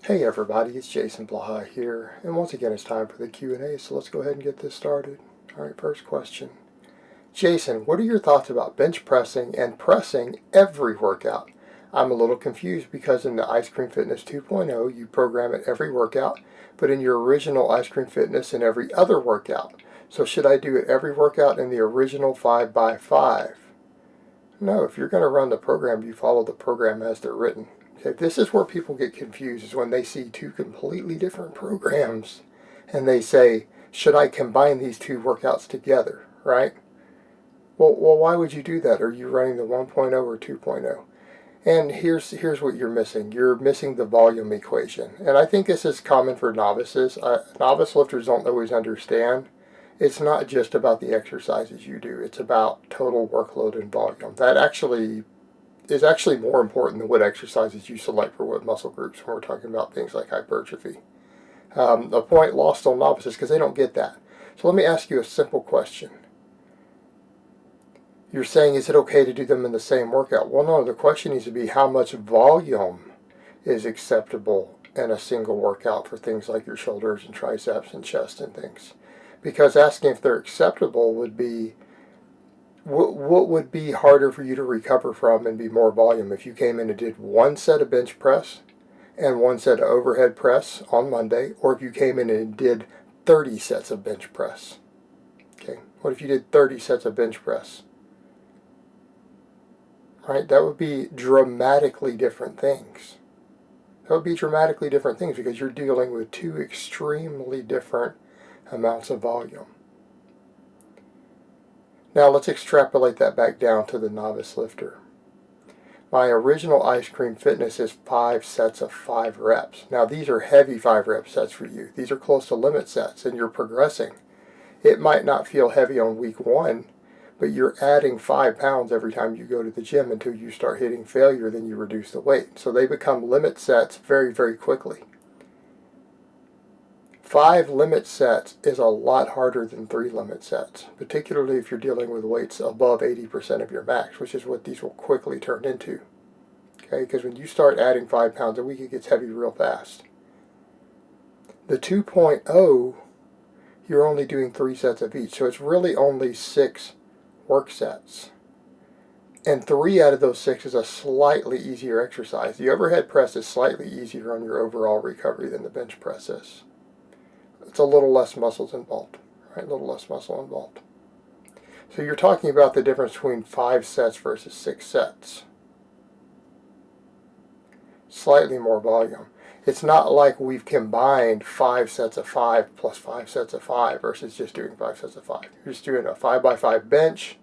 Hey everybody, it's Jason Blaha here, and once again it's time for the Q&A, so let's go ahead and get this started. Alright, first question. Jason, what are your thoughts about bench pressing and pressing every workout? I'm a little confused because in the Ice Cream Fitness 2.0 you program it every workout, but in your original Ice Cream Fitness in every other workout. So should I do it every workout in the original 5x5? No, if you're going to run the program, you follow the program as they're written. Okay, this is where people get confused, is when they see two completely different programs and they say, should I combine these two workouts together, right? Well, why would you do that? Are you running the 1.0 or 2.0? And here's what you're missing. You're missing the volume equation. And I think this is common for novices. Novice lifters don't always understand. It's not just about the exercises you do. It's about total workload and volume. That is actually more important than what exercises you select for what muscle groups when we're talking about things like hypertrophy. A point lost on novices because they don't get that. So let me ask you a simple question. You're saying, is it okay to do them in the same workout? Well, no, the question needs to be how much volume is acceptable in a single workout for things like your shoulders and triceps and chest and things. Because asking if they're acceptable would be, what would be harder for you to recover from and be more volume if you came in and did one set of bench press and one set of overhead press on Monday, or if you came in and did 30 sets of bench press? Okay, what if you did 30 sets of bench press? Right, that would be dramatically different things. That would be dramatically different things because you're dealing with two extremely different amounts of volume. Now let's extrapolate that back down to the novice lifter. My original Ice Cream Fitness is 5 sets of 5 reps. Now these are heavy 5 rep sets for you. These are close to limit sets and you're progressing. It might not feel heavy on week 1, but you're adding 5 pounds every time you go to the gym until you start hitting failure, then you reduce the weight. So they become limit sets very, very quickly. 5 limit sets is a lot harder than 3 limit sets, particularly if you're dealing with weights above 80% of your max, which is what these will quickly turn into. Okay, because when you start adding 5 pounds a week, it gets heavy real fast. The 2.0, you're only doing 3 sets of each, so it's really only 6 work sets. And 3 out of those 6 is a slightly easier exercise. The overhead press is slightly easier on your overall recovery than the bench press is. It's a little less muscles involved, right? A little less muscle involved. So you're talking about the difference between 5 sets versus 6 sets. Slightly more volume. It's not like we've combined 5 sets of 5 plus 5 sets of 5 versus just doing 5 sets of 5. You're just doing a 5x5 bench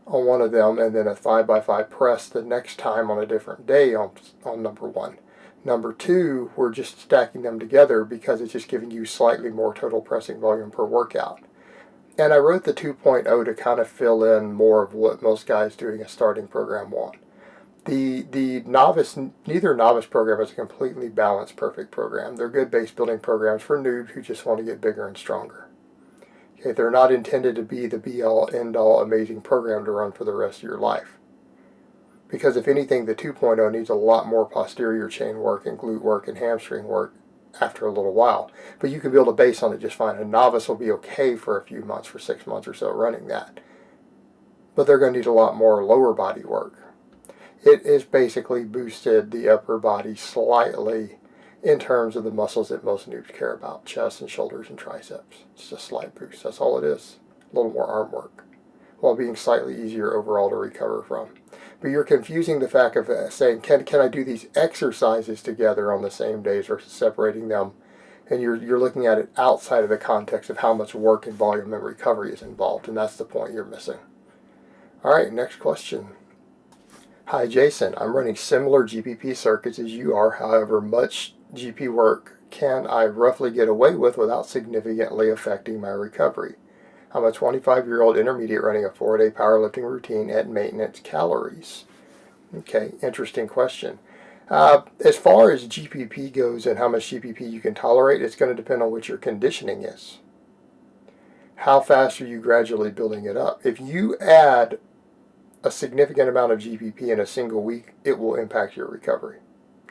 on one of them and then a 5x5 press the next time on a different day on number 1. Number 2, we're just stacking them together because it's just giving you slightly more total pressing volume per workout. And I wrote the 2.0 to kind of fill in more of what most guys doing a starting program want. Neither novice program is a completely balanced, perfect program. They're good base building programs for noobs who just want to get bigger and stronger. Okay, they're not intended to be the be-all, end-all amazing program to run for the rest of your life. Because if anything, the 2.0 needs a lot more posterior chain work and glute work and hamstring work after a little while. But you can build a base on it just fine. A novice will be okay for a few months, for 6 months or so running that. But they're going to need a lot more lower body work. It has basically boosted the upper body slightly in terms of the muscles that most noobs care about, chest and shoulders and triceps. It's a slight boost. That's all it is. A little more arm work, while being slightly easier overall to recover from. But you're confusing the fact of saying, can I do these exercises together on the same days versus separating them? And you're looking at it outside of the context of how much work and volume and recovery is involved, and that's the point you're missing. All right, next question. Hi Jason, I'm running similar GPP circuits as you are, however much GP work can I roughly get away with without significantly affecting my recovery? I'm a 25-year-old intermediate running a 4-day powerlifting routine at maintenance calories. Okay, interesting question. As far as GPP goes and how much GPP you can tolerate, it's going to depend on what your conditioning is. How fast are you gradually building it up? If you add a significant amount of GPP in a single week, it will impact your recovery.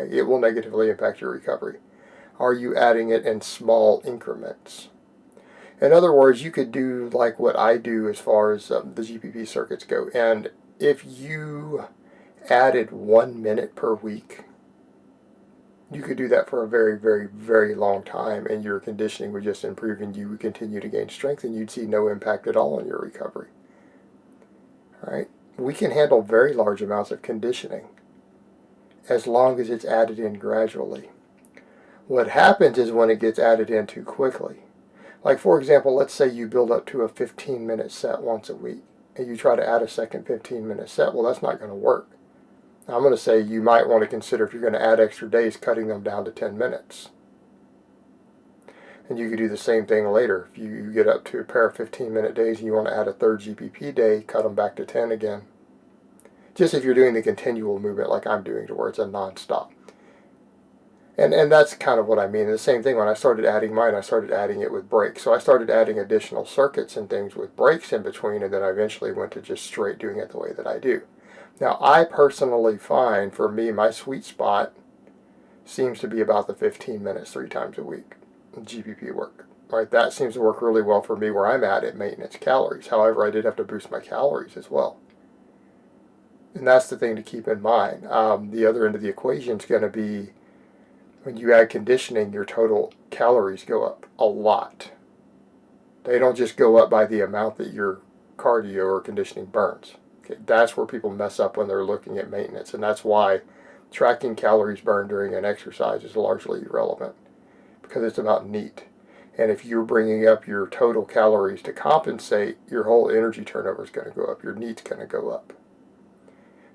Okay, it will negatively impact your recovery. Are you adding it in small increments? In other words, you could do like what I do as far as the GPP circuits go. And if you added 1 minute per week, you could do that for a very, very, very long time, and your conditioning would just improve, and you would continue to gain strength, and you'd see no impact at all on your recovery. All right? We can handle very large amounts of conditioning as long as it's added in gradually. What happens is when it gets added in too quickly. Like, for example, let's say you build up to a 15-minute set once a week, and you try to add a second 15-minute set. Well, that's not going to work. I'm going to say you might want to consider, if you're going to add extra days, cutting them down to 10 minutes. And you could do the same thing later. If you get up to a pair of 15-minute days and you want to add a third GPP day, cut them back to 10 again. Just if you're doing the continual movement like I'm doing, to where it's a non-stop. And that's kind of what I mean. And the same thing, when I started adding mine, I started adding it with breaks. So I started adding additional circuits and things with breaks in between, and then I eventually went to just straight doing it the way that I do. Now, I personally find, for me, my sweet spot seems to be about the 15 minutes 3 times a week, GPP work. Right? That seems to work really well for me where I'm at maintenance calories. However, I did have to boost my calories as well. And that's the thing to keep in mind. The other end of the equation is going to be, when you add conditioning, your total calories go up a lot. They don't just go up by the amount that your cardio or conditioning burns. Okay, that's where people mess up when they're looking at maintenance, and that's why tracking calories burned during an exercise is largely irrelevant, because it's about NEAT. And if you're bringing up your total calories to compensate, your whole energy turnover is going to go up. Your NEAT's going to go up.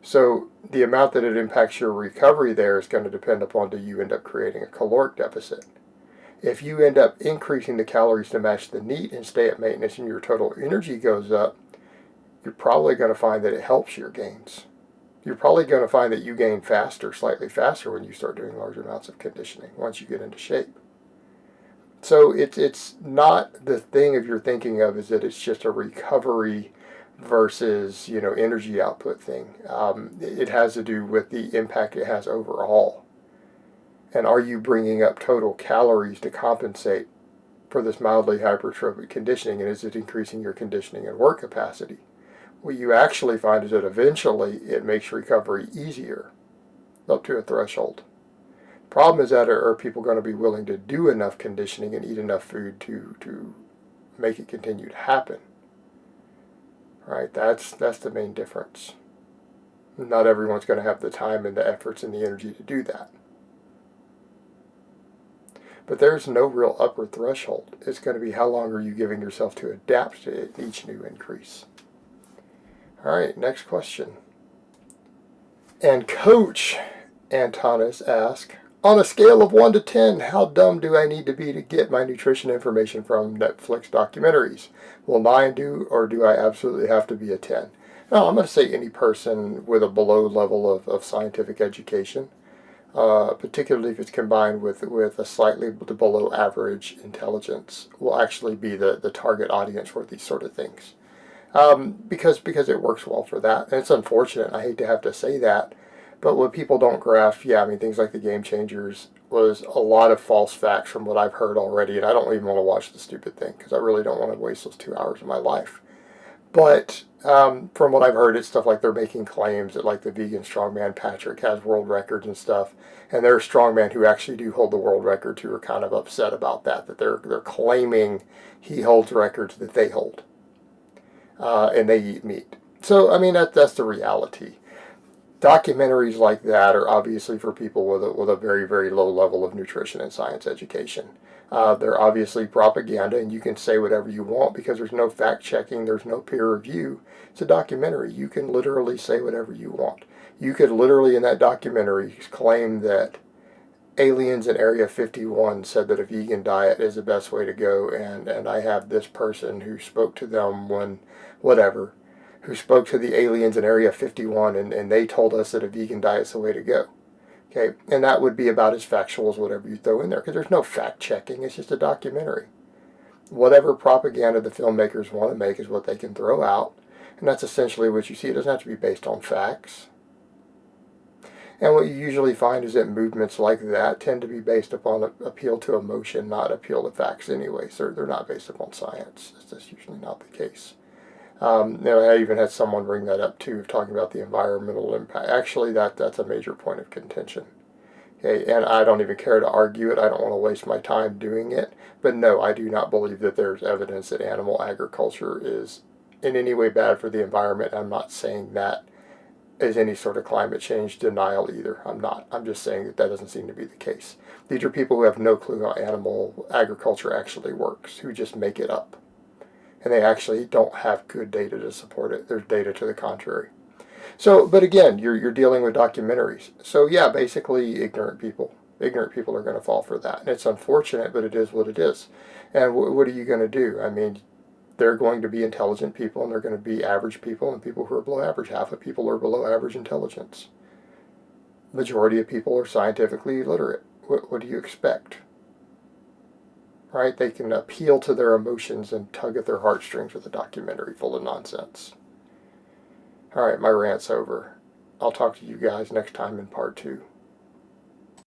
So the amount that it impacts your recovery there is going to depend upon, do you end up creating a caloric deficit. If you end up increasing the calories to match the NEAT and stay at maintenance and your total energy goes up, you're probably going to find that it helps your gains. You're probably going to find that you gain faster, slightly faster, when you start doing large amounts of conditioning once you get into shape. So it's not the thing if you're thinking of is that it's just a recovery versus, energy output thing. It has to do with the impact it has overall. And are you bringing up total calories to compensate for this mildly hypertrophic conditioning, and is it increasing your conditioning and work capacity? What you actually find is that eventually it makes recovery easier up to a threshold. Problem is that, are people going to be willing to do enough conditioning and eat enough food to make it continue to happen? Right, that's the main difference. Not everyone's going to have the time and the efforts and the energy to do that. But there's no real upper threshold. It's going to be how long are you giving yourself to adapt to each new increase. All right, next question. And Coach Antonis asks, on a scale of 1 to 10, how dumb do I need to be to get my nutrition information from Netflix documentaries? Will 9 do, or do I absolutely have to be a 10? Now, I'm going to say any person with a below level of scientific education, particularly if it's combined with a slightly below average intelligence, will actually be the target audience for these sort of things. Because it works well for that. And it's unfortunate, I hate to have to say that, but what people don't grasp, things like the Game Changers was a lot of false facts from what I've heard already, and I don't even want to watch the stupid thing, because I really don't want to waste those 2 hours of my life. But from what I've heard, it's stuff like they're making claims that, like, the vegan strongman Patrick has world records and stuff, and there are strongmen who actually do hold the world records who are kind of upset about that they're claiming he holds records that they hold. And they eat meat. So, that's the reality. Documentaries like that are obviously for people with a very, very low level of nutrition and science education. They're obviously propaganda, and you can say whatever you want because there's no fact-checking, there's no peer review. It's a documentary. You can literally say whatever you want. You could literally, in that documentary, claim that aliens in Area 51 said that a vegan diet is the best way to go, and I have this person who spoke to them who spoke to the aliens in Area 51, and they told us that a vegan diet is the way to go. Okay, and that would be about as factual as whatever you throw in there, because there's no fact-checking, it's just a documentary. Whatever propaganda the filmmakers want to make is what they can throw out, and that's essentially what you see. It doesn't have to be based on facts. And what you usually find is that movements like that tend to be based upon appeal to emotion, not appeal to facts anyway. So they're not based upon science. That's usually not the case. I even had someone bring that up too, talking about the environmental impact. Actually, that's a major point of contention. Okay, and I don't even care to argue it. I don't want to waste my time doing it. But no, I do not believe that there's evidence that animal agriculture is in any way bad for the environment. I'm not saying that as any sort of climate change denial either. I'm not. I'm just saying that doesn't seem to be the case. These are people who have no clue how animal agriculture actually works, who just make it up. And they actually don't have good data to support it. There's data to the contrary. So, but again, you're dealing with documentaries. So yeah, basically ignorant people are going to fall for that. And it's unfortunate, but it is what it is. And what are you going to do? I mean, they're going to be intelligent people, and they're going to be average people, and people who are below average. Half of people are below average intelligence. Majority of people are scientifically illiterate. What do you expect? Right? They can appeal to their emotions and tug at their heartstrings with a documentary full of nonsense. All right, my rant's over. I'll talk to you guys next time in part 2.